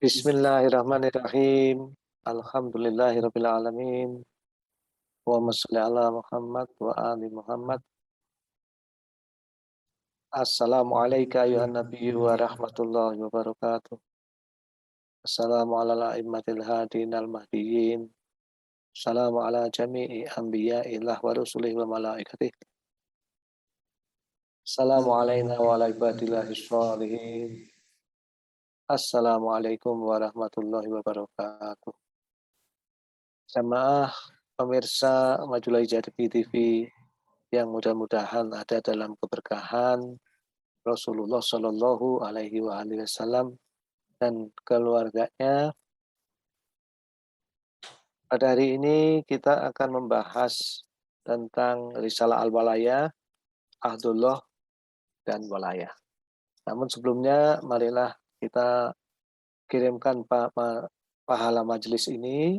Bismillahirrahmanirrahim. Alhamdulillahirabbil alamin. Allahumma shalli ala Muhammad wa ali Muhammad. Assalamu alayka ayuhan nabiyyu wa rahmatullahi wa barakatuh. Assalamu ala a'immatil hadin al mahdiyyin. Assalamu ala jami'i anbiya'illah wa rusulihi wa malaikatih. Assalamu alayna wa ala ibadillahi sholihin. Assalamualaikum warahmatullahi wabarakatuh. Jamaah pemirsa Majulah Hijati TV yang mudah-mudahan ada dalam keberkahan Rasulullah Shallallahu Alaihi Wasallam dan keluarganya. Pada hari ini kita akan membahas tentang Risalah Al-Walayah, Ahdullah, dan Walayah. Namun sebelumnya marilah kita kirimkan pahala majelis ini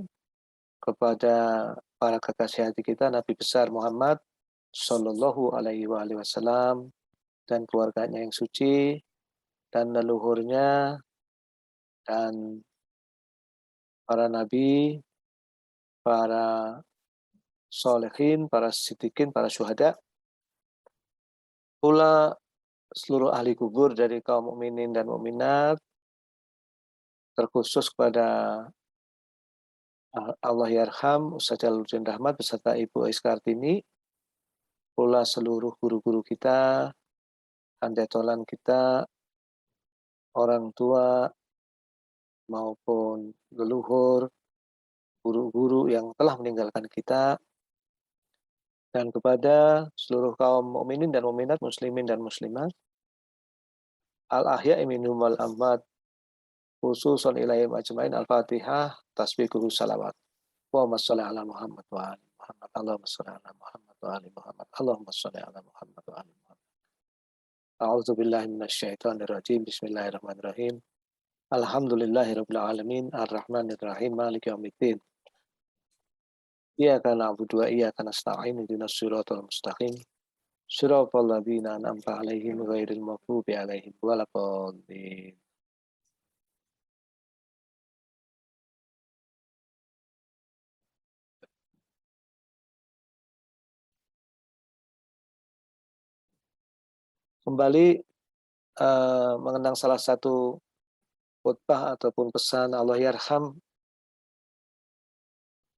kepada para kekasih hati kita Nabi besar Muhammad Sallallahu Alaihi Wasallam dan keluarganya yang suci dan leluhurnya dan para nabi, para solehin, para siddiqin, para syuhada, pula seluruh ahli kubur dari kaum mukminin dan mukminat, terkhusus kepada Allah Yarham Ustaz Jalaluddin Rahmat beserta Ibu Ais Kartini, pula seluruh guru-guru kita, handetolan kita, orang tua maupun leluhur, guru-guru yang telah meninggalkan kita, dan kepada seluruh kaum mukminin dan mukminat, muslimin dan muslimat, al-ahya'i minhum wal amwat, khususan ilaihim ajmain, al-fatihah, tasbihul salawat. Allahumma sholli ala Muhammad wa ali Muhammad. Allahumma sholli ala Muhammad wa ali Muhammad. Allahumma sholli ala Muhammad wa ali Muhammad. A'udzu billahi minasyaitonir rajim. Bismillahirrahmanirrahim. Alhamdulillahirabbil alamin, arrahmanir rahim, maliki yaumiddin. Iyyaka na'budu wa iyyaka nasta'in, ihdinas siratal mustaqim. Shiratal ladzina an'amta 'alaihim ghairil maghdubi 'alaihim waladdallin. Kembali mengenang salah satu khutbah ataupun pesan Allah Yarham,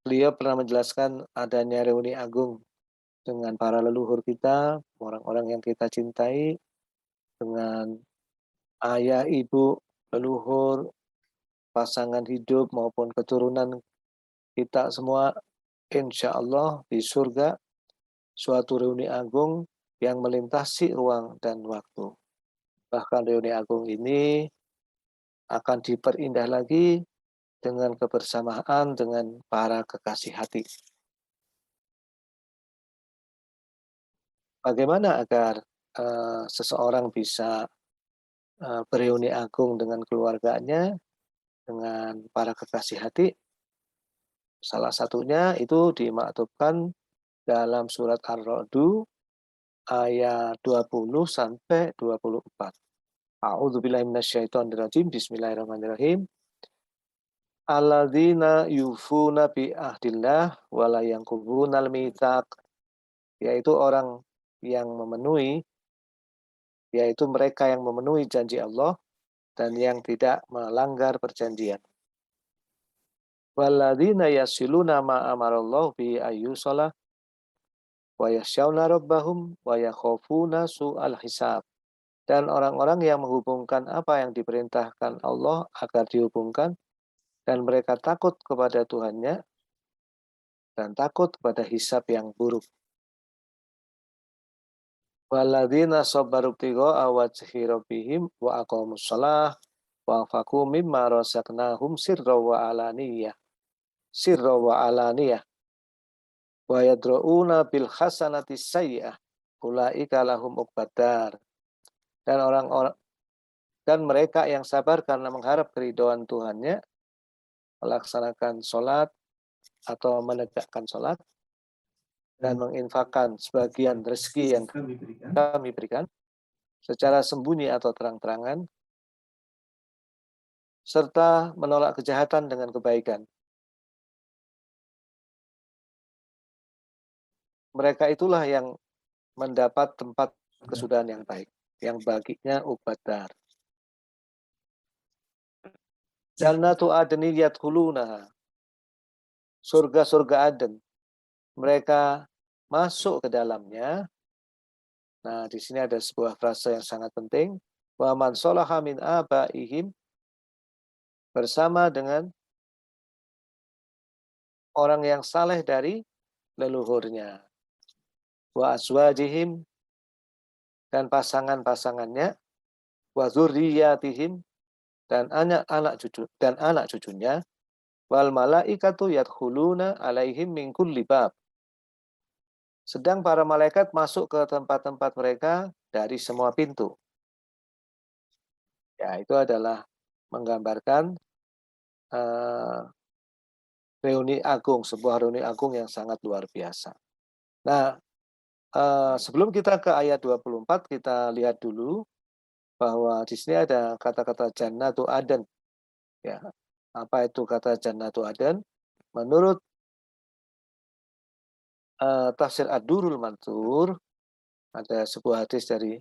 beliau pernah menjelaskan adanya reuni agung dengan para leluhur kita, orang-orang yang kita cintai, dengan ayah, ibu, leluhur, pasangan hidup maupun keturunan kita semua, insya Allah di surga, suatu reuni agung yang melintasi ruang dan waktu. Bahkan reuni agung ini akan diperindah lagi dengan kebersamaan dengan para kekasih hati. Bagaimana agar seseorang bisa bereuni agung dengan keluarganya, dengan para kekasih hati? Salah satunya itu dimaktubkan dalam surat Ar-Ra'du ayat 20 sampai 24. A'udzubillahi minasyaitonirrajim. Bismillahirrahmanirrahim. Alladzina yufuna bi ahdillah wa la yanqudunal mitsaq, yaitu orang yang memenuhi, yaitu mereka yang memenuhi janji Allah dan yang tidak melanggar perjanjian. Walladzina yasiluna ma amarallahu bi ayyusala wa yakhshawna rabbahum wa yakhafuna su'al hisab. Dan orang-orang yang menghubungkan apa yang diperintahkan Allah agar dihubungkan, dan mereka takut kepada Tuhannya dan takut kepada hisab yang buruk. Walladzina sabaru ibtigha'a wajhi rabbihim wa aqamus shalah wa anfaqu mimma razaqnahum sirra wa alaniyah wa yadra'una bil hasanati sayyi'ah ulaika lahum uqbadar. Dan mereka yang sabar karena mengharap keridhaan Tuhannya, melaksanakan sholat atau menegakkan sholat dan menginfakkan sebagian rezeki yang kami berikan secara sembunyi atau terang-terangan, serta menolak kejahatan dengan kebaikan. Mereka itulah yang mendapat tempat kesudahan yang baik, yang baginya ubat dar. Jannatu adni yadkhulunaha. Surga-surga Aden. Mereka masuk ke dalamnya. Nah, di sini ada sebuah frase yang sangat penting. Wa man sholaha min abaihim, bersama dengan orang yang saleh dari leluhurnya. Wa azwajihim, dan pasangan-pasangannya. Wa dzurriyyatihim, dan anak cucunya. Wal malaikatu yadkhuluna alaihim min kulli bab. Sedang para malaikat masuk ke tempat-tempat mereka dari semua pintu. Ya, itu adalah menggambarkan reuni agung, sebuah reuni agung yang sangat luar biasa. Nah, sebelum kita ke ayat 24, kita lihat dulu bahwa di sini ada kata-kata Jannatu Aden. Ya, apa itu kata Jannatu Aden? Menurut tafsir Ad-Durrul Mansur, ada sebuah hadis dari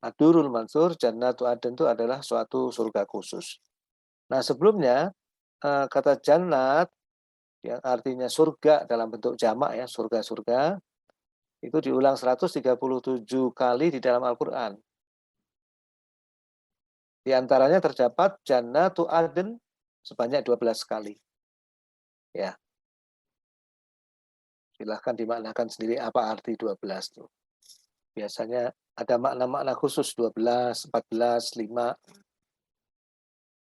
Ad-Durrul Mansur, Jannatu Aden itu adalah suatu surga khusus. Nah, sebelumnya kata jannat yang artinya surga dalam bentuk jamak ya, surga-surga, itu diulang 137 kali di dalam Al-Qur'an. Di antaranya terdapat Jannatu Aden sebanyak 12 kali. Ya, silahkan dimaknakan sendiri apa arti 12 itu. Biasanya ada makna-makna khusus 12, 14, 5.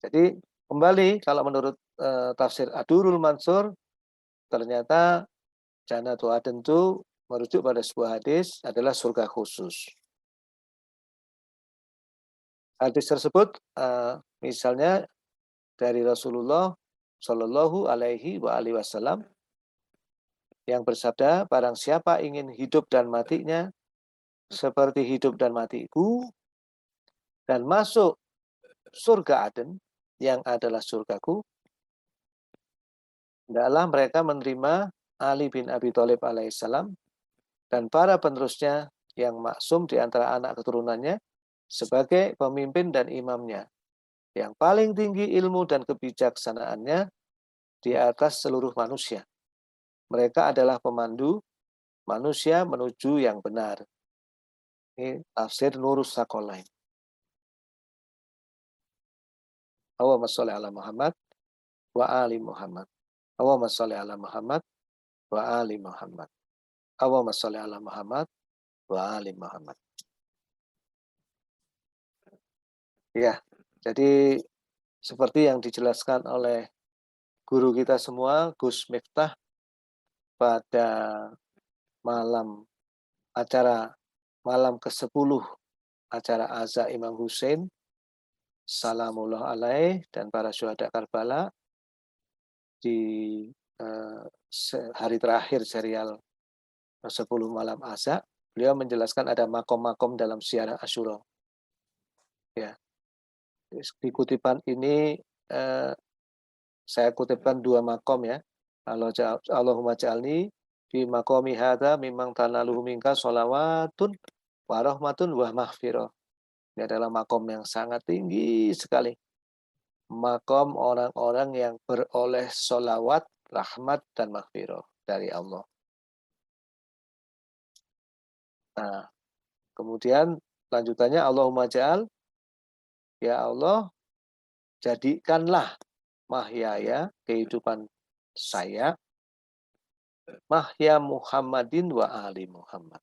Jadi kembali kalau menurut tafsir Ad-Durrul Mansur, ternyata Jannatu Aden itu merujuk pada sebuah hadis adalah surga khusus. Hadis tersebut misalnya dari Rasulullah Shallallahu Alaihi Wasallam yang bersabda, barang siapa ingin hidup dan matinya seperti hidup dan matiku, dan masuk surga Aden yang adalah surgaku, hendaklah mereka menerima Ali bin Abi Thalib alaihissalam dan para penerusnya yang maksum di antara anak keturunannya sebagai pemimpin dan imamnya, yang paling tinggi ilmu dan kebijaksanaannya di atas seluruh manusia. Mereka adalah pemandu manusia menuju yang benar. Ini tafsir Nurus Sakolain. Allahumma sholli ala Muhammad wa ali Muhammad. Allahumma sholli ala Muhammad wa ali Muhammad. Allahumma sholli ala Muhammad wa ali Muhammad. Ya, jadi seperti yang dijelaskan oleh guru kita semua, Gus Miftah, pada malam ke-10 acara Azza Imam Hussein salamullah alaih dan para syuhada Karbala di hari terakhir serial 10 malam Azza, beliau menjelaskan ada makom-makom dalam ziarah Asyura. Ya, di kutipan ini saya kutipkan 2 makom ya. Allahumma ja'alni fi maqami hadza mimman tanaluhu minka sholawatun wa rahmatun wa maghfirah. Ini adalah makom yang sangat tinggi sekali. Makom orang-orang yang beroleh sholawat, rahmat, dan maghfirah dari Allah. Nah, kemudian lanjutannya Allahumma ja'al, ya Allah, jadikanlah mahyaya, kehidupan saya, mahya Muhammadin wa ali Muhammad.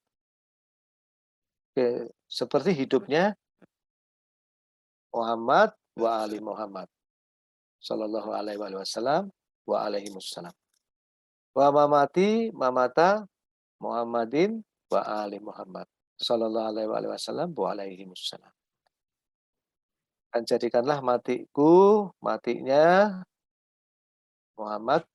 Seperti hidupnya Muhammad wa ali Muhammad sallallahu alaihi wasallam wa alaihi wassalam. Wa mamata Muhammadin wa ali Muhammad sallallahu alaihi wasallam wa alaihi wassalam. Dan jadikanlah matinya Muhammad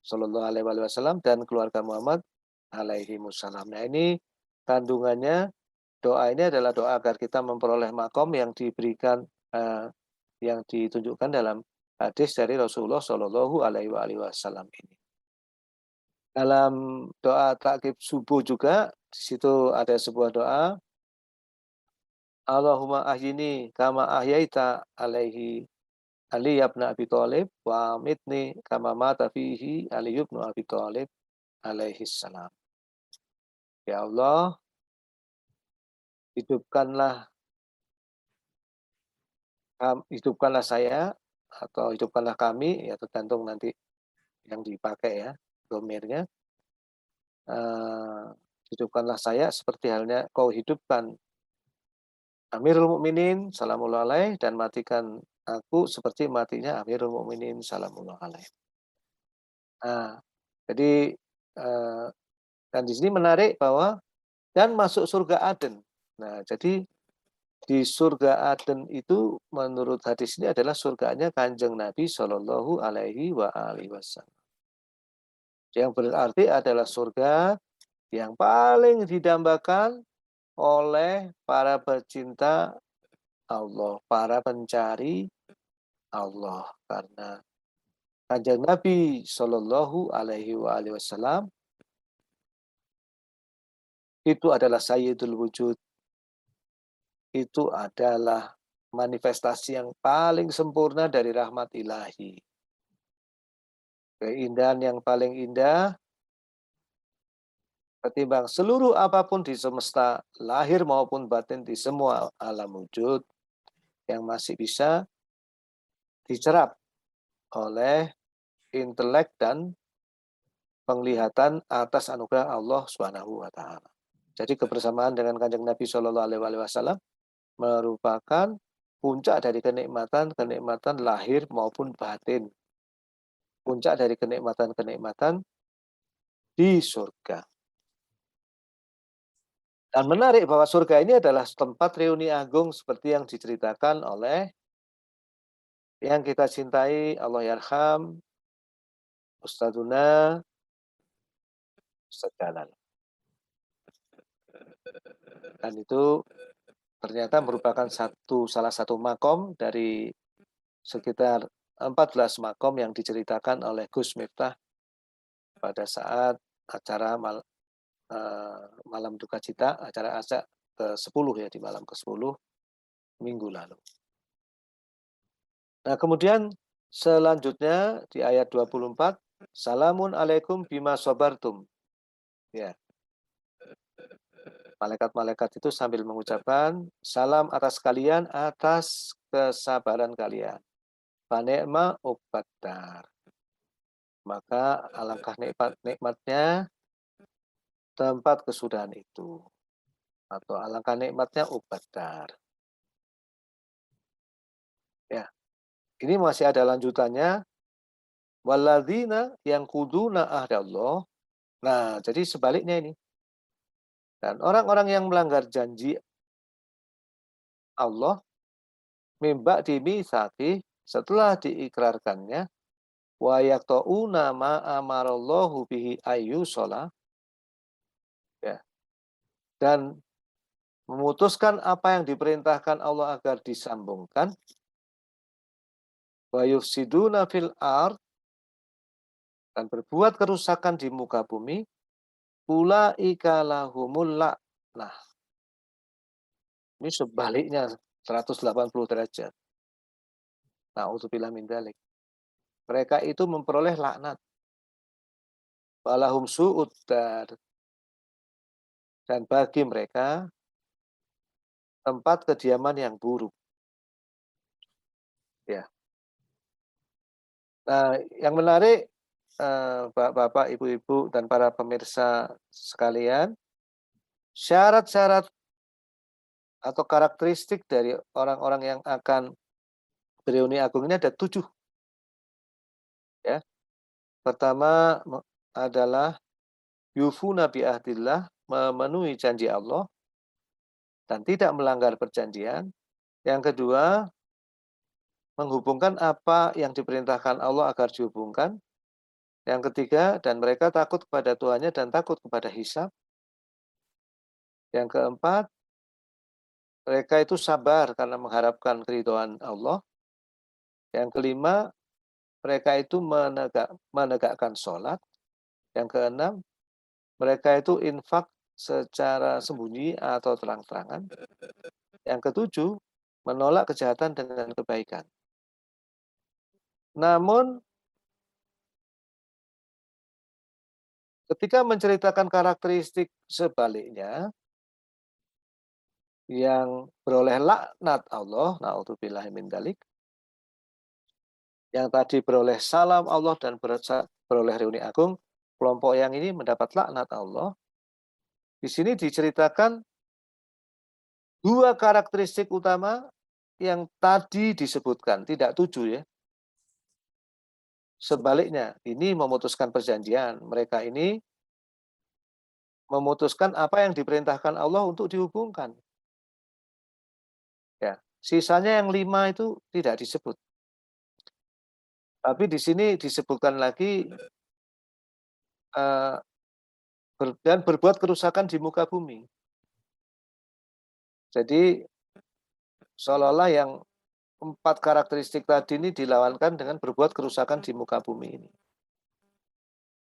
sallallahu alaihi wasallam dan keluarga Muhammad alaihi wassalam. Nah, ini kandungannya doa ini adalah doa agar kita memperoleh makom yang diberikan yang ditunjukkan dalam hadis dari Rasulullah Shallallahu Alaihi Wasallam ini. Dalam doa takkib subuh juga, di situ ada sebuah doa, Allahumma ahyini kama ahyaita alaihi Ali ibn Abi Thalib wa amitni kama mata fihi Ali ibn Abi Thalib alaihi salam. Ya Allah, hidupkanlah hidupkanlah saya atau hidupkanlah kami, ya tergantung nanti yang dipakai ya, domirnya. Eee, hidupkanlah saya seperti halnya kau hidupkan Amirul Mukminin salamullah alaih dan matikan aku seperti matinya Amirul Mukminin salamullah alaih. Nah, jadi, eee, dan di sini menarik bahwa dan masuk surga Aden. Nah, jadi di surga Aden itu menurut hadis ini adalah surganya Kanjeng Nabi Shallallahu Alaihi Wasallam. Yang berarti adalah surga yang paling didambakan oleh para pecinta Allah, para pencari Allah. Karena Kanjeng Nabi Shallallahu Alaihi Wasallam itu adalah Sayyidul Wujud, itu adalah manifestasi yang paling sempurna dari rahmat ilahi. Keindahan yang paling indah ketimbang seluruh apapun di semesta, lahir maupun batin di semua alam wujud yang masih bisa dicerap oleh intelek dan penglihatan atas anugerah Allah Subhanahu wa taala. Jadi kebersamaan dengan Kanjeng Nabi Shallallahu alaihi wasallam merupakan puncak dari kenikmatan-kenikmatan lahir maupun batin. Puncak dari kenikmatan-kenikmatan di surga. Dan menarik bahwa surga ini adalah tempat reuni agung seperti yang diceritakan oleh yang kita cintai Allah yarham Ustadzuna Ustadz Jalal. Dan itu ternyata merupakan salah satu makom dari sekitar 14 makom yang diceritakan oleh Gus Miftah pada saat acara malam duka cita, acara Asya ke-10 ya, di malam ke-10 minggu lalu. Nah, kemudian selanjutnya di ayat 24, salamun alaikum bima sabartum. Ya, malaikat-malaikat itu sambil mengucapkan salam atas kalian atas kesabaran kalian. Fane'ma uqbaddar. Maka alangkah nikmatnya tempat kesudahan itu. Atau alangkah nikmatnya uqbaddar. Ya, ini masih ada lanjutannya. Walladzina yang kuduna ahdallah. Nah, jadi sebaliknya ini. Dan orang-orang yang melanggar janji Allah mimba dimitsaqih setelah diikrarkannya wa yaqta'una ma amarallahu bihi ayyusala ya. Dan memutuskan apa yang diperintahkan Allah agar disambungkan wa yufsiduna fil ard dan berbuat kerusakan di muka bumi ulaika lahumul la'nah. Ini sebaliknya 180 derajat. Na'udzubillah min dzalik. Mereka itu memperoleh laknat. Walahum su'ud dar. Dan bagi mereka tempat kediaman yang buruk. Ya. Nah, yang menarik Bapak, Ibu-ibu dan para pemirsa sekalian, syarat-syarat atau karakteristik dari orang-orang yang akan bereuni agung ini ada 7 ya. Pertama adalah yufuna bi ahdillah, memenuhi janji Allah dan tidak melanggar perjanjian. Yang kedua, menghubungkan apa yang diperintahkan Allah agar dihubungkan. Yang ketiga, dan mereka takut kepada Tuhannya dan takut kepada hisab. Yang keempat, mereka itu sabar karena mengharapkan keridhaan Allah. Yang kelima, mereka itu menegakkan sholat. Yang keenam, mereka itu infak secara sembunyi atau terang-terangan. Yang ketujuh, menolak kejahatan dengan kebaikan. Namun, ketika menceritakan karakteristik sebaliknya, yang beroleh laknat Allah, naudzubillahi min dzalik, yang tadi beroleh salam Allah dan beroleh reuni agung, kelompok yang ini mendapat laknat Allah. Di sini diceritakan dua karakteristik utama yang tadi disebutkan, tidak tujuh ya. Sebaliknya, ini memutuskan perjanjian. Mereka ini memutuskan apa yang diperintahkan Allah untuk dihubungkan. Ya, sisanya yang 5 itu tidak disebut. Tapi di sini disebutkan lagi eh, dan berbuat kerusakan di muka bumi. Jadi seolah-olah yang 4 karakteristik tadi ini dilawankan dengan berbuat kerusakan di muka bumi ini.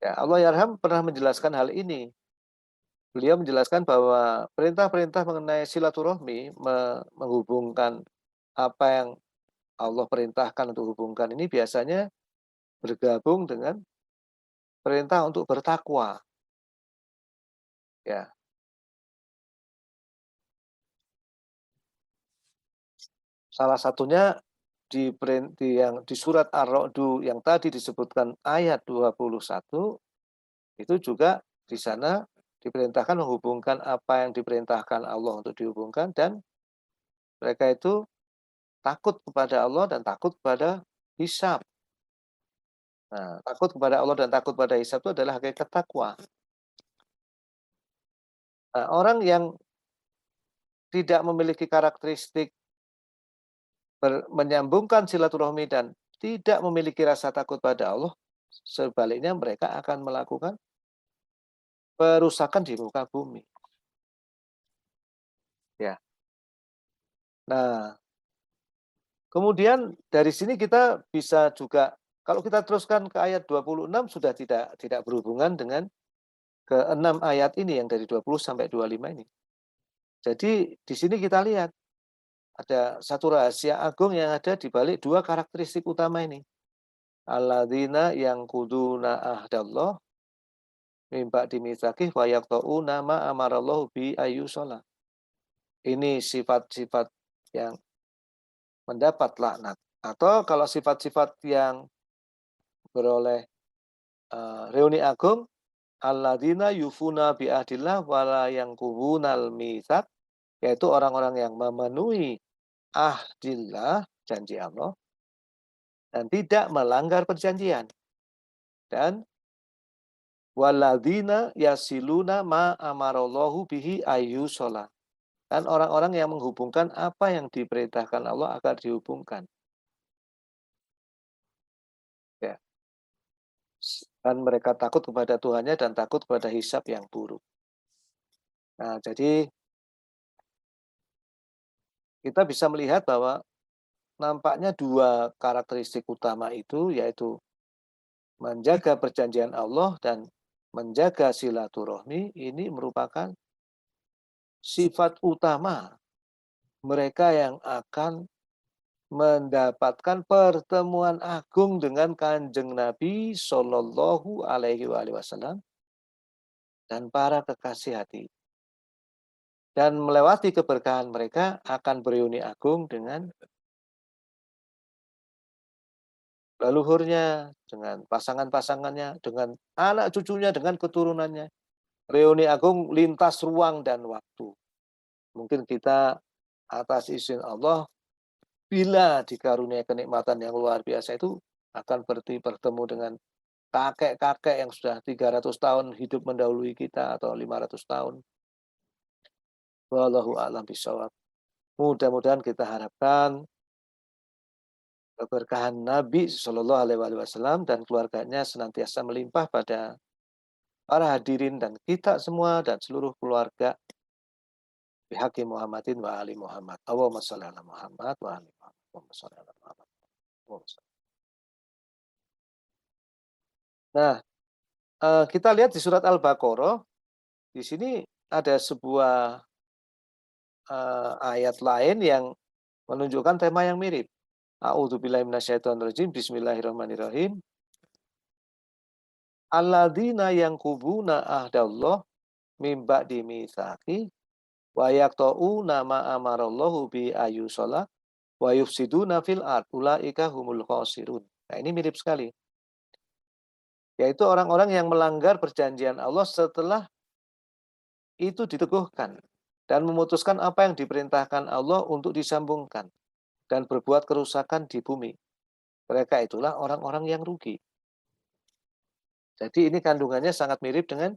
Ya, Allah Yarham pernah menjelaskan hal ini. Beliau menjelaskan bahwa perintah-perintah mengenai silaturahmi, menghubungkan apa yang Allah perintahkan untuk hubungkan ini biasanya bergabung dengan perintah untuk bertakwa. Ya, salah satunya di surat Ar-Ra'du yang tadi disebutkan ayat 21 itu juga di sana diperintahkan menghubungkan apa yang diperintahkan Allah untuk dihubungkan dan mereka itu takut kepada Allah dan takut kepada hisab. Nah, takut kepada Allah dan takut pada hisab itu adalah hakikat takwa. Nah, orang yang tidak memiliki karakteristik menyambungkan silaturahmi dan tidak memiliki rasa takut pada Allah, sebaliknya mereka akan melakukan perusakan di muka bumi. Ya. Nah, kemudian dari sini kita bisa juga kalau kita teruskan ke ayat 26 sudah tidak berhubungan dengan ke-6 ayat ini yang dari 20 sampai 25 ini. Jadi di sini kita lihat ada satu rahasia agung yang ada di balik dua karakteristik utama ini. Alladzina yang kuduna ahdallah mimba dimitsakih wa yaqta'una ma amarallahu bi ayyushola. Ini sifat-sifat yang mendapat laknat. Atau kalau sifat-sifat yang beroleh reuni agung, alladzina yufuna bi ahdillah wala yanqudunal mitsaq, yaitu orang-orang yang memenuhi ahdillah, janji Allah, dan tidak melanggar perjanjian. Dan walladzina yasiluna ma amarallahu bihi ayyushola. Dan orang-orang yang menghubungkan apa yang diperintahkan Allah agar dihubungkan. Ya. Dan mereka takut kepada Tuhannya dan takut kepada hisab yang buruk. Nah, jadi kita bisa melihat bahwa nampaknya dua karakteristik utama itu, yaitu menjaga perjanjian Allah dan menjaga silaturahmi, ini merupakan sifat utama mereka yang akan mendapatkan pertemuan agung dengan Kanjeng Nabi Shallallahu Alaihi Wasallam dan para kekasih hati. Dan melewati keberkahan mereka akan bereuni agung dengan leluhurnya, dengan pasangan-pasangannya, dengan anak cucunya, dengan keturunannya. Reuni agung lintas ruang dan waktu. Mungkin kita atas izin Allah, bila dikaruniai kenikmatan yang luar biasa itu, akan bertemu dengan kakek-kakek yang sudah 300 tahun hidup mendahului kita atau 500 tahun. Wallahu a'lam bishawab. Mudah-mudahan kita harapkan keberkahan Nabi Shallallahu Alaihi Wasallam dan keluarganya senantiasa melimpah pada para hadirin dan kita semua dan seluruh keluarga bihaqi Muhammadin wa ali Muhammad. Allahumma shalli ala Muhammad wa ali Muhammad. Allahumma shalli ala Muhammad. Allahumma shalli Nah, kita lihat di surat Al-Baqarah, di sini ada sebuah, ayat lain yang menunjukkan tema yang mirip. A'udzubillahi minasyaitonirrajim, bismillahirrahmanirrahim. Alladzina yanquduna ahdallah mim ba'di mitsaqi wa yaqta'una ma amarallahu bi ayyusala wa yufsiduna fil ard ulaika humul khasirun. Nah, ini mirip sekali, yaitu orang-orang yang melanggar perjanjian Allah setelah itu diteguhkan dan memutuskan apa yang diperintahkan Allah untuk disambungkan dan berbuat kerusakan di bumi. Mereka itulah orang-orang yang rugi. Jadi ini kandungannya sangat mirip dengan,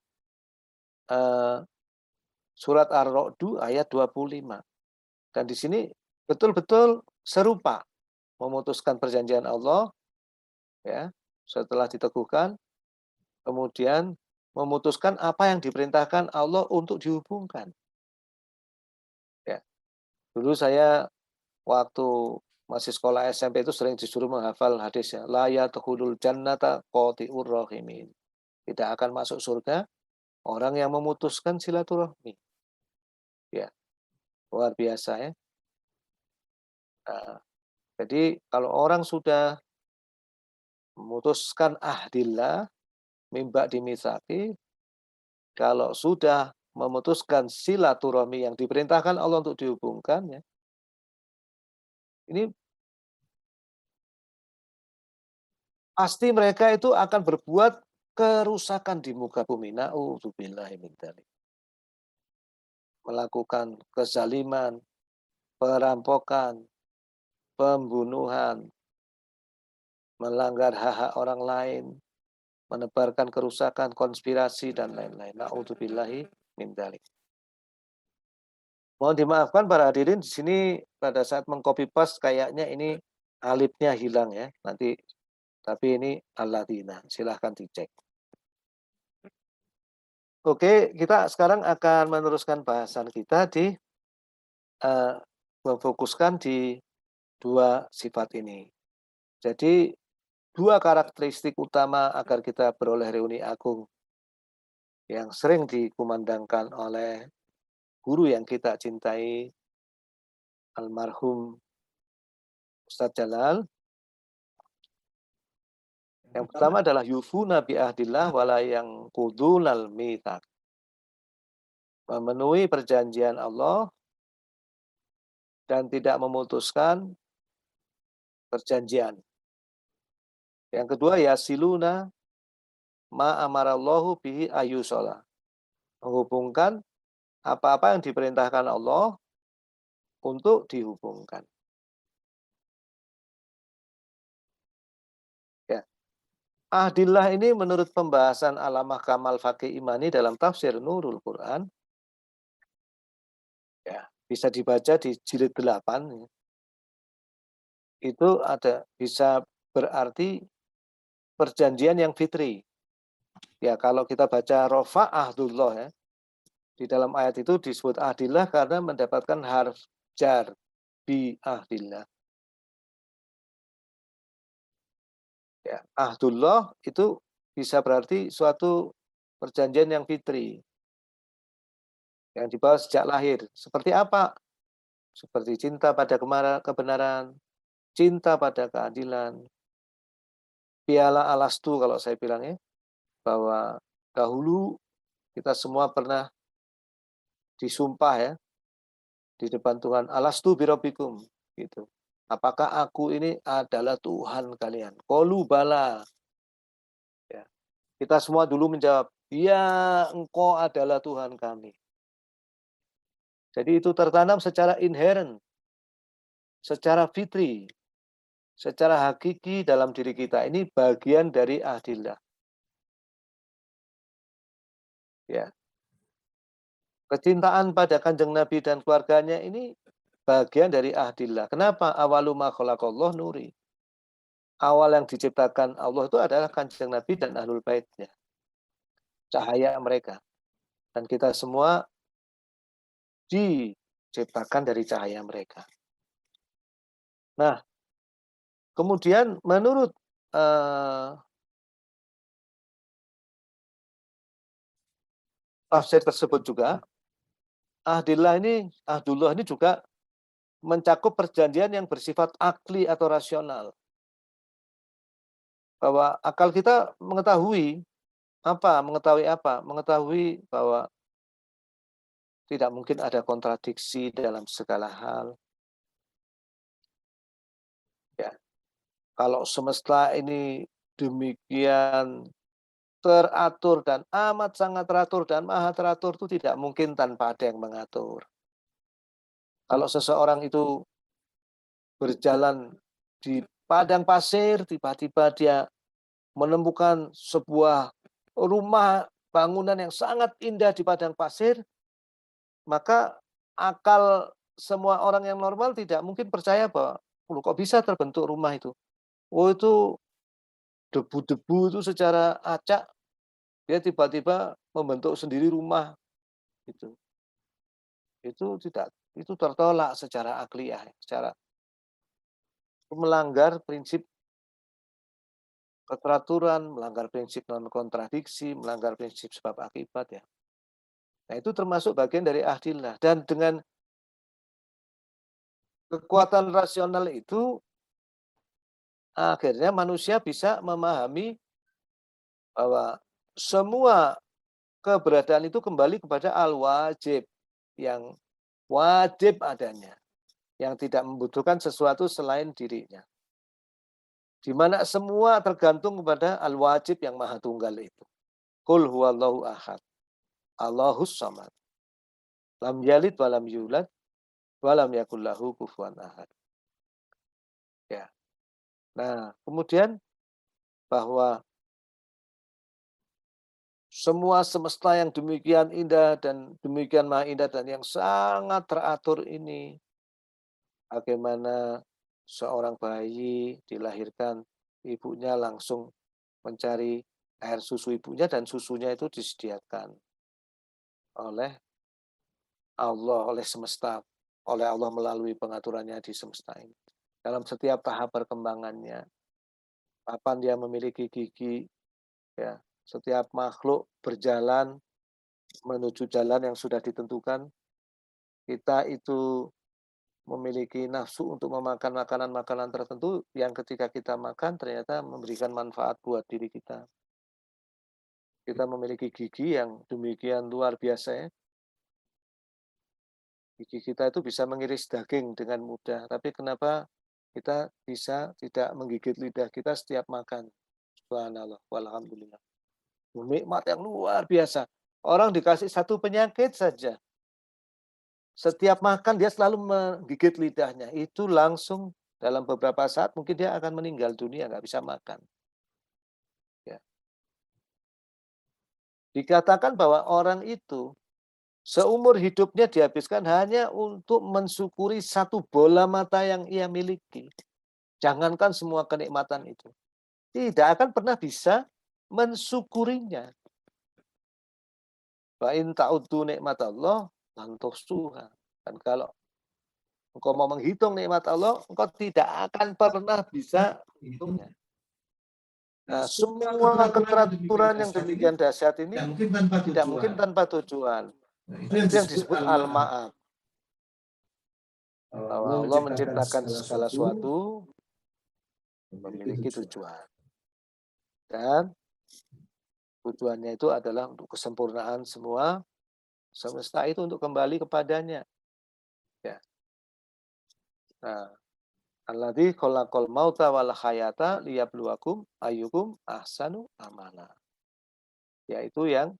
eee, surat Ar-Ra'd ayat 25. Dan di sini betul-betul serupa, memutuskan perjanjian Allah, ya, setelah diteguhkan, kemudian memutuskan apa yang diperintahkan Allah untuk dihubungkan, ya. Dulu saya waktu masih sekolah SMP itu sering disuruh menghafal hadis ya, "La yadkhulul jannata qati'ur rahimin." Tidak akan masuk surga orang yang memutuskan silaturahmi. Ya, luar biasa ya. Heeh. Jadi kalau orang sudah memutuskan ahdillah mimba dimitsaki, kalau sudah memutuskan silaturahmi yang diperintahkan Allah untuk dihubungkan ya, ini pasti mereka itu akan berbuat kerusakan di muka bumi. Na'udzubillahi min dzalik. Melakukan kezaliman, perampokan, pembunuhan, melanggar hak-hak orang lain, menebarkan kerusakan, konspirasi dan lain-lain. Na'udzubillahi min dzalik. Mohon dimaafkan para hadirin di sini pada saat meng-copy paste kayaknya ini alifnya hilang ya. Nanti tapi ini alladzina, silahkan dicek. Oke, kita sekarang akan meneruskan bahasan kita di eee, memfokuskan di 2 sifat ini. Jadi 2 karakteristik utama agar kita beroleh reuni agung yang sering dikumandangkan oleh guru yang kita cintai, almarhum Ustadz Jalal. Yang pertama adalah yufuna bi ahdillah wala yanqudunal mitsaq. Memenuhi perjanjian Allah dan tidak memutuskan perjanjian. Yang kedua yasiluna ma amarallahu bihi ayyushola. Menghubungkan apa-apa yang diperintahkan Allah untuk dihubungkan. Ya. Ahdillah ini menurut pembahasan Alamah Kamal Fakih Imani dalam tafsir Nurul Quran, ya, bisa dibaca di jilid 8 ya. Itu ada bisa berarti perjanjian yang fitri. Ya, kalau kita baca rofa ahdullah ya, di dalam ayat itu disebut ahdillah karena mendapatkan harf jar bi ahdillah. Ya, ahdullah itu bisa berarti suatu perjanjian yang fitri, yang dibawa sejak lahir. Seperti apa? Seperti cinta pada kebenaran, cinta pada keadilan, piala alastu kalau saya bilang ya, bahwa dahulu kita semua pernah disumpah ya, di depan Tuhan, "Alastu birabbikum," gitu. "Apakah aku ini adalah Tuhan kalian?" Qalu bala, ya. Kita semua dulu menjawab, "Ya, Engkau adalah Tuhan kami." Jadi itu tertanam secara inherent, secara fitri, secara hakiki dalam diri kita. Ini bagian dari ahdillah, ya. Kecintaan pada Kanjeng Nabi dan keluarganya ini bagian dari ahdillah. Kenapa? Awalu ma khalaqallah nuri. Awal yang diciptakan Allah itu adalah Kanjeng Nabi dan Ahlul Baitnya, cahaya mereka. Dan kita semua diciptakan dari cahaya mereka. Nah, kemudian menurut, eee, tafsir tersebut juga, ahdullah ini juga mencakup perjanjian yang bersifat akli atau rasional. Bahwa akal kita mengetahui apa? Mengetahui apa? Mengetahui bahwa tidak mungkin ada kontradiksi dalam segala hal, ya. Kalau semesta ini demikian teratur dan amat sangat teratur dan maha teratur, itu tidak mungkin tanpa ada yang mengatur. Kalau seseorang itu berjalan di padang pasir, tiba-tiba dia menemukan sebuah rumah bangunan yang sangat indah di padang pasir, maka akal semua orang yang normal tidak mungkin percaya bahwa, "Loh, kok bisa terbentuk rumah itu? Oh, itu debu-debu itu secara acak dia tiba-tiba membentuk sendiri rumah," gitu. Itu tertolak secara akliyah, secara melanggar prinsip keteraturan, melanggar prinsip non kontradiksi, melanggar prinsip sebab akibat, ya. Nah, itu termasuk bagian dari ahdillah, dan dengan kekuatan rasional itu akhirnya manusia bisa memahami bahwa semua keberadaan itu kembali kepada al-wajib, yang wajib adanya, yang tidak membutuhkan sesuatu selain dirinya. Di mana semua tergantung kepada al-wajib yang maha tunggal itu. Qul huwallahu ahad, Allahus samad, lam yalid walam yulad, walam yakul lahu kufuwan ahad. Ya. Nah, kemudian bahwa semua semesta yang demikian indah dan demikian maha indah dan yang sangat teratur ini, bagaimana seorang bayi dilahirkan, ibunya langsung mencari air susu ibunya dan susunya itu disediakan oleh Allah, oleh semesta, oleh Allah melalui pengaturannya di semesta ini. Dalam setiap tahap perkembangannya, kapan dia memiliki gigi, ya, setiap makhluk berjalan menuju jalan yang sudah ditentukan. Kita itu memiliki nafsu untuk memakan makanan-makanan tertentu yang ketika kita makan ternyata memberikan manfaat buat diri kita. Kita memiliki gigi yang demikian luar biasa, ya. Gigi kita itu bisa mengiris daging dengan mudah, tapi kenapa kita bisa tidak menggigit lidah kita setiap makan? Subhanallah, walhamdulillah. Nikmat yang luar biasa. Orang dikasih satu penyakit saja, setiap makan dia selalu menggigit lidahnya, itu langsung dalam beberapa saat mungkin dia akan meninggal dunia, nggak bisa makan. Ya. Dikatakan bahwa orang itu seumur hidupnya dihabiskan hanya untuk mensyukuri satu bola mata yang ia miliki. Jangankan semua kenikmatan itu. Tidak akan pernah bisa mensyukurinya. Wa in ta'uddu nikmatallah lan tuhsuha. Dan kalau engkau mau menghitung nikmat Allah, engkau tidak akan pernah bisa menghitungnya. Nah, semua keteraturan yang demikian dahsyat ini tidak mungkin tanpa tujuan. Itu yang disebut al-ma'ad. Bahwa Allah menciptakan segala sesuatu memiliki tujuan. Dan tujuannya itu adalah untuk kesempurnaan semua semesta itu untuk kembali kepadanya. Ya. Nah, alladzi khalaqal mauta wal hayata liyabluwakum ayyukum ahsanu amala. Yaitu yang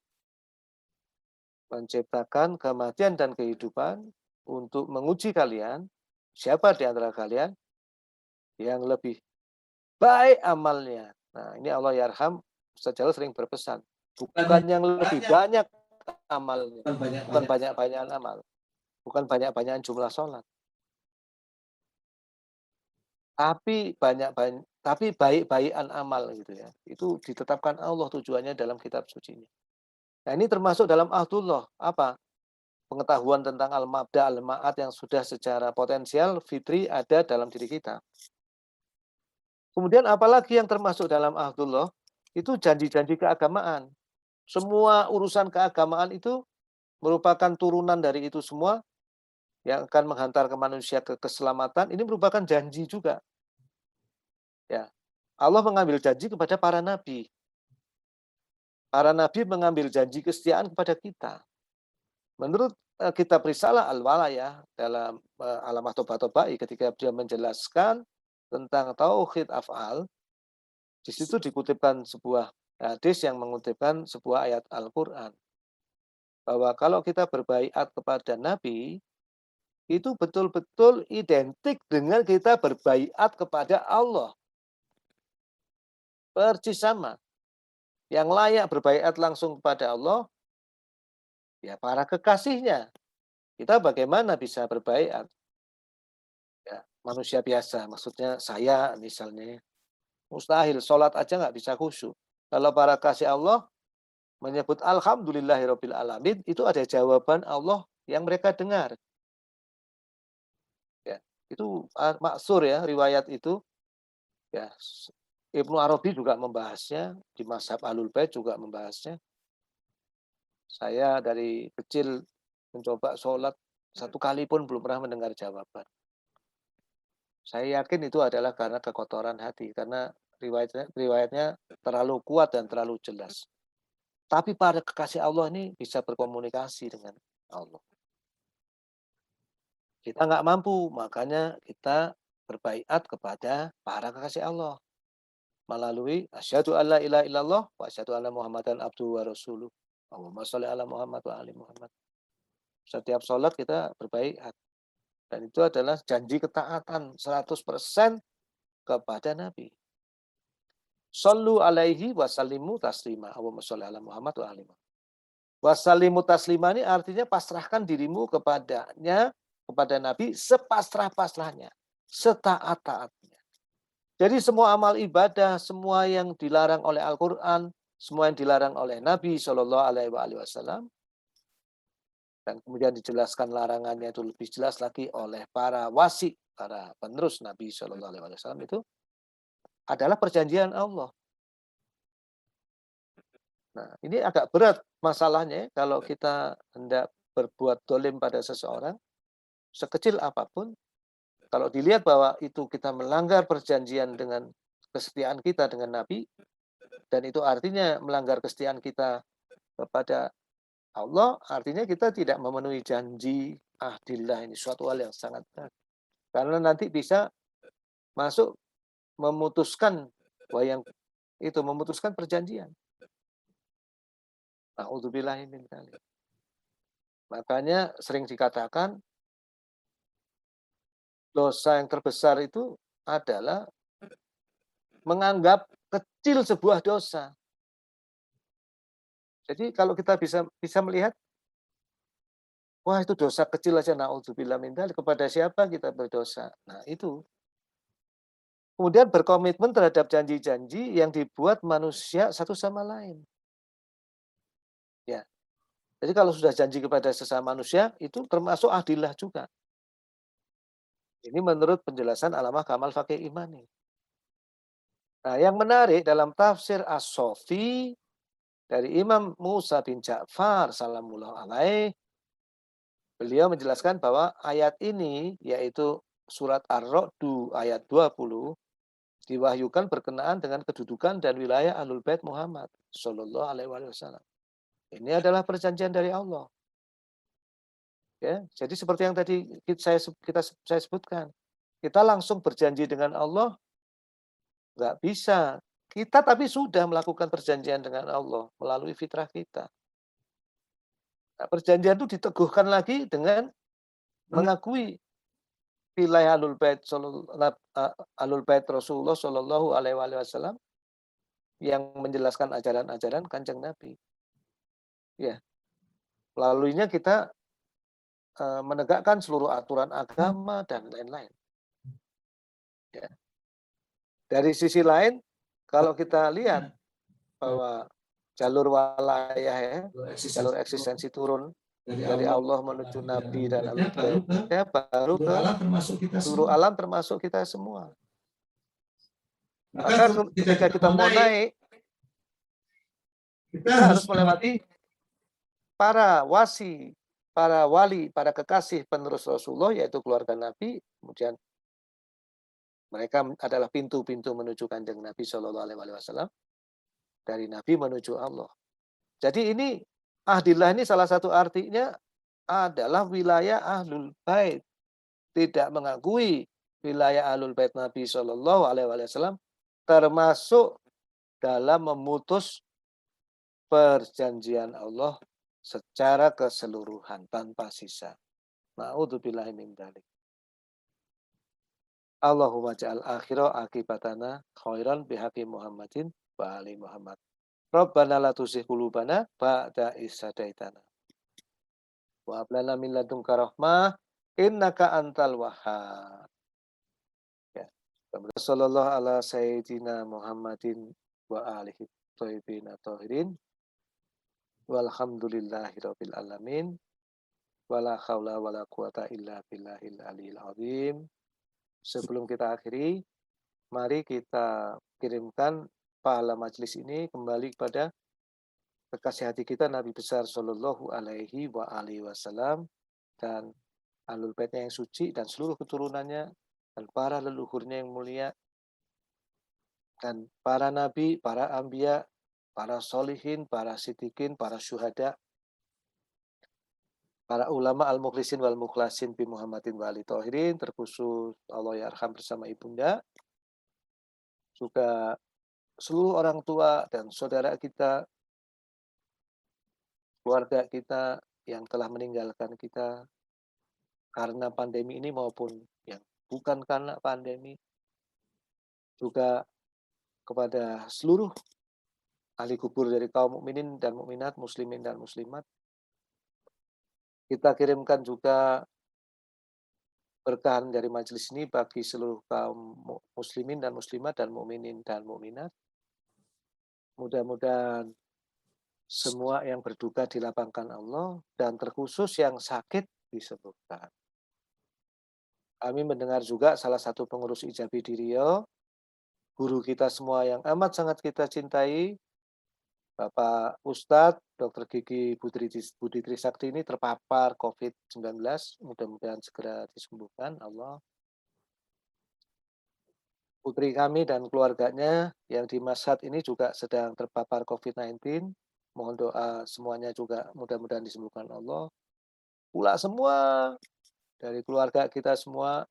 menciptakan kematian dan kehidupan untuk menguji kalian, siapa di antara kalian yang lebih baik amalnya. Nah, ini Allah yarham Ustaz Jalal sering berpesan, bukan yang lebih banyak amalnya, bukan banyak-banyakan amal, bukan banyak-banyakan jumlah sholat, tapi baik-baikan amal gitu ya. Itu ditetapkan Allah tujuannya dalam kitab sucinya. Nah, ini termasuk dalam ahdullah, apa? Pengetahuan tentang al-mabda, al-ma'ad yang sudah secara potensial fitri ada dalam diri kita. Kemudian apalagi yang termasuk dalam ahdullah, itu janji-janji keagamaan. Semua urusan keagamaan itu merupakan turunan dari itu semua yang akan menghantarkan manusia ke keselamatan. Ini merupakan janji juga, ya. Allah mengambil janji kepada para nabi. Para nabi mengambil janji kesetiaan kepada kita. Menurut kitab Risalah Al-Walayah dalam Alamah Toba-Tobai ketika dia menjelaskan tentang tauhid af'al, di situ dikutipkan sebuah hadis yang mengutipkan sebuah ayat Al-Qur'an. Bahwa kalau kita berbaiat kepada nabi, itu betul-betul identik dengan kita berbaiat kepada Allah. Persis sama. Yang layak berbaiat langsung kepada Allah, ya para kekasihnya. Kita bagaimana bisa berbaiat? Ya, manusia biasa, maksudnya saya misalnya. Mustahil, sholat aja nggak bisa khusyuk. Kalau para kasih Allah menyebut Alhamdulillahirabbil alamin, itu ada jawaban Allah yang mereka dengar. Ya, itu maksur ya riwayat itu. Ya, Ibnu Arabi juga membahasnya, di mazhab Ahlul Bait juga membahasnya. Saya dari kecil mencoba sholat, satu kali pun belum pernah mendengar jawaban. Saya yakin itu adalah karena kekotoran hati, karena riwayatnya terlalu kuat dan terlalu jelas. Tapi para kekasih Allah ini bisa berkomunikasi dengan Allah. Kita nggak mampu, makanya kita berbaiat kepada para kekasih Allah melalui asyhadu alla ilaha illallah wa asyhadu anna Muhammadan abduhu wa rasuluh. Allahumma sholli ala Muhammad wa ali Muhammad. Setiap sholat kita berbaiat. Dan itu adalah janji ketaatan 100% kepada Nabi. Shallu alaihi wasallimu taslima. Allahumma sholli ala Muhammad wa ali Muhammad. Wasallimu taslima ini artinya pasrahkan dirimu kepadanya, kepada Nabi sepasrah-pasrahnya, setaat-taatnya. Jadi semua amal ibadah, semua yang dilarang oleh Al-Quran, semua yang dilarang oleh Nabi Shallallahu Alaihi Wasallam, dan kemudian dijelaskan larangannya itu lebih jelas lagi oleh para wasi, para penerus Nabi Shallallahu Alaihi Wasallam itu adalah perjanjian Allah. Nah, ini agak berat masalahnya kalau kita hendak berbuat dolim pada seseorang, sekecil apapun, kalau dilihat bahwa itu kita melanggar perjanjian dengan kesetiaan kita dengan Nabi, dan itu artinya melanggar kesetiaan kita kepada Allah, artinya kita tidak memenuhi janji ahdillah, ini suatu hal yang sangat berat. Karena nanti bisa masuk memutuskan yang itu memutuskan perjanjian. Na'udzubillah min dzalik. Makanya sering dikatakan dosa yang terbesar itu adalah menganggap kecil sebuah dosa. Jadi kalau kita bisa melihat, wah itu dosa kecil aja, na'udzubillah min dzalik, kepada siapa kita berdosa. Nah itu. Kemudian berkomitmen terhadap janji-janji yang dibuat manusia satu sama lain. Ya. Jadi kalau sudah janji kepada sesama manusia, itu termasuk adillah juga. Ini menurut penjelasan Alamah Kamal Fakih Imani. Nah, yang menarik dalam tafsir As-Sofi dari Imam Musa bin Ja'far salamullah alaih, beliau menjelaskan bahwa ayat ini, yaitu surat Ar-Ra'du ayat 20, diwahyukan berkenaan dengan kedudukan dan wilayah Ahlul Bait Muhammad Shallallahu Alaihi Wasallam. Ini adalah perjanjian dari Allah. Ya, jadi seperti yang tadi saya sebutkan, kita langsung berjanji dengan Allah nggak bisa. Kita tapi sudah melakukan perjanjian dengan Allah melalui fitrah kita. Nah, perjanjian itu diteguhkan lagi dengan mengakui wilayah Ahlul Bait Rasulullah Shallallahu Alaihi Wasallam yang menjelaskan ajaran-ajaran Kanjeng Nabi. Ya, melaluinya kita menegakkan seluruh aturan agama dan lain-lain. Ya. Dari sisi lain, kalau kita lihat bahwa jalur walayah ya, jalur eksistensi turun dari Allah menuju Nabi dan Ahlul Bait, ya baru ke seluruh alam termasuk kita semua. Maka ketika kita mau naik, Kita Kita harus harus melewati melewati para wasi, para wali, para kekasih penerus Rasulullah, yaitu keluarga Nabi, kemudian mereka adalah pintu-pintu menuju Kanjeng Nabi Shallallahu alaihi wasallam, dari Nabi menuju Allah. Jadi ini ahdillah ini salah satu artinya adalah wilayah Ahlul Bait, tidak mengakui wilayah Ahlul Bait Nabi Shallallahu alaihi wasallam termasuk dalam memutus perjanjian Allah secara keseluruhan tanpa sisa. Na'udzubillahi min dzalik. Allahumma ja'al akhira akibatana khairan bihaqi Muhammadin wa ali Muhammad. Rabbana la tuzigh qulubana ba'da idh hadaitana wa hab lana min ladunka rahmah innaka antal wahhab. Ya. Sallallahu ala sayyidina Muhammadin wa alihi thayyibin thahirin walhamdulillahi rabbil alamin wala haula wala quwata illa billahil aliyil azim. Sebelum kita akhiri, mari kita kirimkan pahala majelis ini kembali kepada kekasih hati kita Nabi besar Shallallahu alaihi wa alihi wasallam dan Ahlul Baitnya yang suci dan seluruh keturunannya dan para leluhurnya yang mulia dan para nabi, para anbiya, para solihin, para siddiqin, para syuhada, para ulama al-mukhlisin wal mukhlasin bi Muhammadin wa ali Thahirin, terkhusus Allah yarham bersama ibunda, juga seluruh orang tua dan saudara kita, keluarga kita yang telah meninggalkan kita karena pandemi ini maupun yang bukan karena pandemi, juga kepada seluruh ahli kubur dari kaum mukminin dan mukminat, muslimin dan muslimat. Kita kirimkan juga berkah dari majelis ini bagi seluruh kaum muslimin dan muslimat dan mukminin dan mukminat. Mudah-mudahan semua yang berduka dilapangkan Allah dan terkhusus yang sakit disembuhkan. Kami mendengar juga salah satu pengurus Ijabi di Riau, guru kita semua yang amat sangat kita cintai, Bapak Ustadz Dr. Gigi Budi Trisakti ini terpapar COVID-19, mudah-mudahan segera disembuhkan Allah. Putri kami dan keluarganya yang di Mashhad ini juga sedang terpapar COVID-19, mohon doa semuanya juga mudah-mudahan disembuhkan Allah. Pula semua dari keluarga kita semua,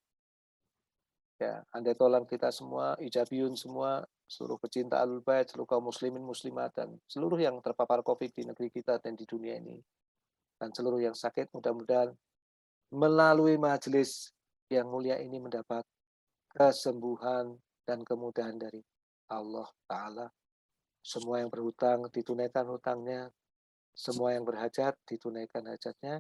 ya, andai tolong kita semua, Ijabiyun semua, seluruh pecinta Ahlul Bait, seluruh kaum muslimin muslimat dan seluruh yang terpapar Covid di negeri kita dan di dunia ini dan seluruh yang sakit mudah-mudahan melalui majelis yang mulia ini mendapat kesembuhan dan kemudahan dari Allah Ta'ala. Semua yang berhutang ditunaikan hutangnya, semua yang berhajat ditunaikan hajatnya,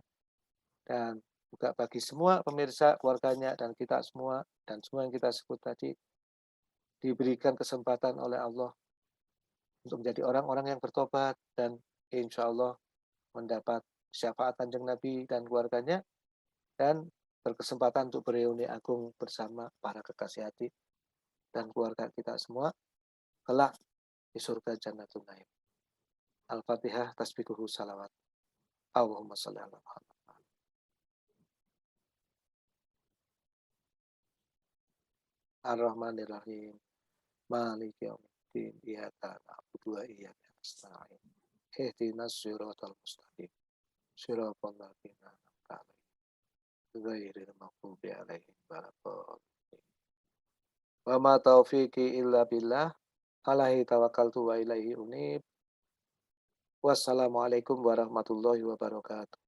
dan juga bagi semua pemirsa, keluarganya, dan kita semua, dan semua yang kita sebut tadi, diberikan kesempatan oleh Allah untuk menjadi orang-orang yang bertobat dan insya Allah mendapat syafaat Kanjeng Nabi dan keluarganya dan berkesempatan untuk bereuni agung bersama para kekasih hati dan keluarga kita semua kelak di surga Jannatul Naim. Al-Fatihah tasbikuhu salawat. Allahumma sholli ala Muhammad. Ar-Rahmanir-Rahim. Maliki yaumiddin. Iyyaka na'budu wa iyyaka nasta'in. Ihdinas siratal mustaqim. Siratal ladzina an'amta 'alaihim ghairil maghdubi 'alaihim waladdallin. Wa ma taufiqi illa billah. Alaihi tawakkaltu wa ilaihi unib. Wassalamualaikum warahmatullahi wabarakatuh.